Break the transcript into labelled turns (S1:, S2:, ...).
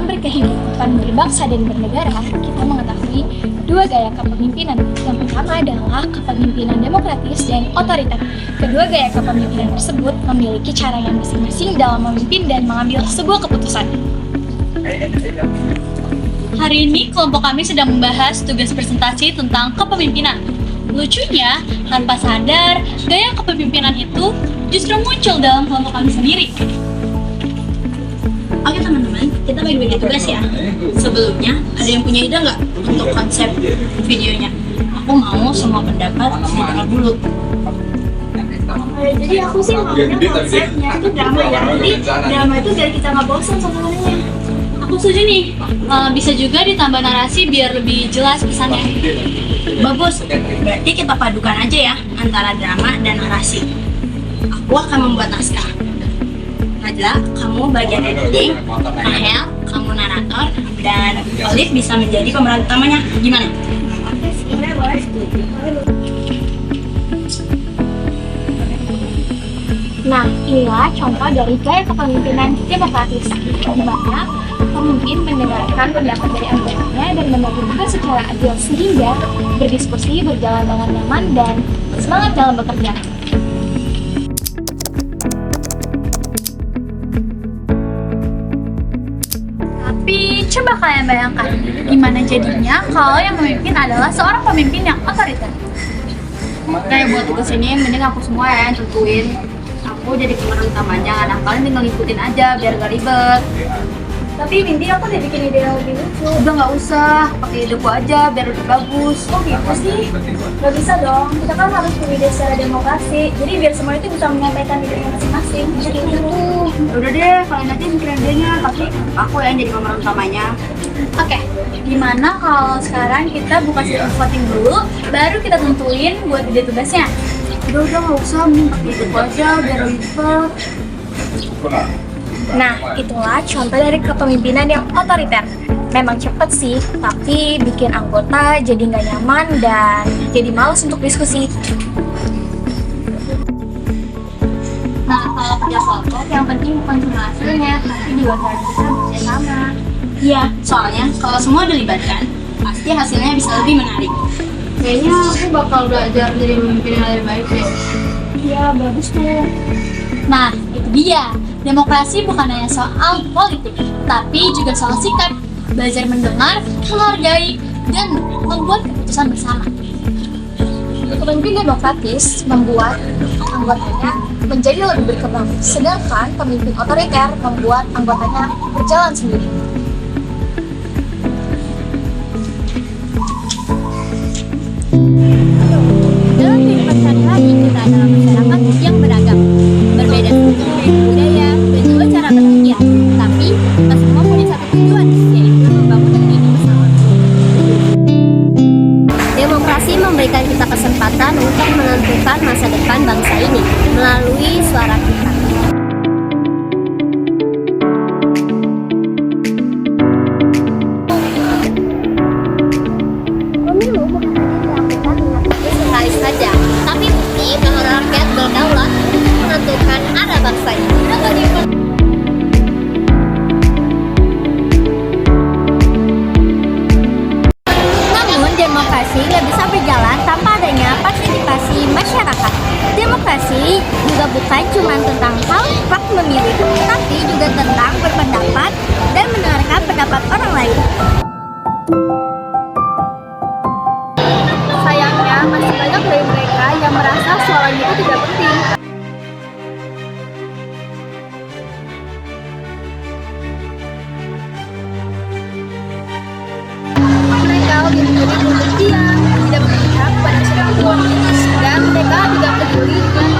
S1: dalam berkehidupan berbangsa dan bernegara, kita mengetahui dua gaya kepemimpinan. Yang pertama adalah kepemimpinan demokratis dan otoriter. Kedua gaya kepemimpinan tersebut memiliki caranya masing-masing dalam memimpin dan mengambil sebuah keputusan.
S2: Hari ini kelompok kami sedang membahas tugas presentasi tentang kepemimpinan. Lucunya, tanpa sadar, gaya kepemimpinan itu justru muncul dalam kelompok kami sendiri.
S3: Oke teman-teman, kita bagi-bagi tugas ya. Sebelumnya, ada yang punya ide nggak untuk konsep videonya? Aku mau semua pendapat didengar dulu.
S4: Jadi aku sih maunya konsepnya itu drama ya. Jadi drama itu biar kita nggak bosan sebenarnya.
S2: Aku setuju nih, bisa juga ditambah narasi biar lebih jelas pesannya.
S3: Bagus, berarti kita padukan aja ya antara drama dan narasi. Aku akan membuat naskah. Najla, kamu bagian editing, Rahel, kamu narator, dan Olive bisa menjadi pemeran utamanya. Gimana?
S4: Sebenarnya boleh.
S1: Nah, inilah contoh dari gaya kepemimpinan demokratis, di mana pemimpin mendengarkan pendapat dari anggotanya dan membagi tugas secara adil sehingga berdiskusi berjalan dengan nyaman dan semangat dalam bekerja.
S2: Tapi coba kalian bayangkan, gimana jadinya kalau yang memimpin adalah seorang pemimpin yang otoriter.
S3: Kayak buat tugas ini, mending aku semua ya yang tentuin. Aku jadi pemeran utamanya, nah kalian tinggal ngikutin aja biar gak ribet.
S4: Tapi Windy, aku udah bikin ide yang lebih lucu.
S3: Udah nggak usah, pakai ideku aja biar lebih bagus.
S4: Oh gitu sih? Gak bisa dong, kita kan harus beride secara demokrasi. Jadi biar semua itu bisa menyampaikan idenya masing-masing. Jadi itu.
S3: Udah deh, kalian nanti mikirin idenya, tapi aku yang jadi pemeran utamanya.
S2: Oke, gimana kalau sekarang kita buka sistem voting dulu, baru kita tentuin buat ide tugasnya.
S3: Udah nggak usah, mending pakai ideku aja biar ribet.
S1: Nah, itulah contoh dari kepemimpinan yang otoriter. Memang cepet sih, tapi bikin anggota jadi nggak nyaman dan jadi malas untuk diskusi.
S2: Nah, kalau kerja kelompok, yang penting bukan cuma hasilnya, tapi juga harus bisa bekerja sama.
S3: Iya, soalnya kalau semua dilibatkan, pasti hasilnya bisa lebih menarik.
S2: Kayaknya aku bakal belajar jadi pemimpin yang lebih baik deh.
S4: Iya, bagus tuh.
S2: Nah, itu dia. Demokrasi bukan hanya soal politik, tapi juga soal sikap, belajar mendengar, menghargai, dan membuat keputusan bersama.
S1: Pemimpin demokratis membuat anggotanya menjadi lebih berkembang, sedangkan pemimpin otoriter membuat anggotanya berjalan sendiri.
S5: Dalam kehidupan sehari-hari, kita adalah masyarakat yang beragam, berbeda suku, budaya, dan juga cara berpikir. Tapi, kita semua punya satu tujuan, yaitu membangun negeri ini bersama. Demokrasi memberikan kita kesempatan untuk menentukan masa depan bangsa ini melalui suara kita.
S4: Pemilu bukan hanya dilakukan dengan
S5: Sekali saja, tapi bukti bahwa rakyat berdaulat untuk menentukan arah bangsa ini. Namun demokrasi nggak bisa berjalan tanpa adanya partisipasi masyarakat. Demokrasi juga bukan cuma tentang hal hak memilih, tapi juga tentang berpendapat dan mendengarkan pendapat orang lain.
S4: sayangnya masih banyak dari mereka yang merasa suaranya itu tidak penting. Mereka lebih memilih untuk diam, tidak berpihak pada siapapun, dan mereka tidak peduli dengan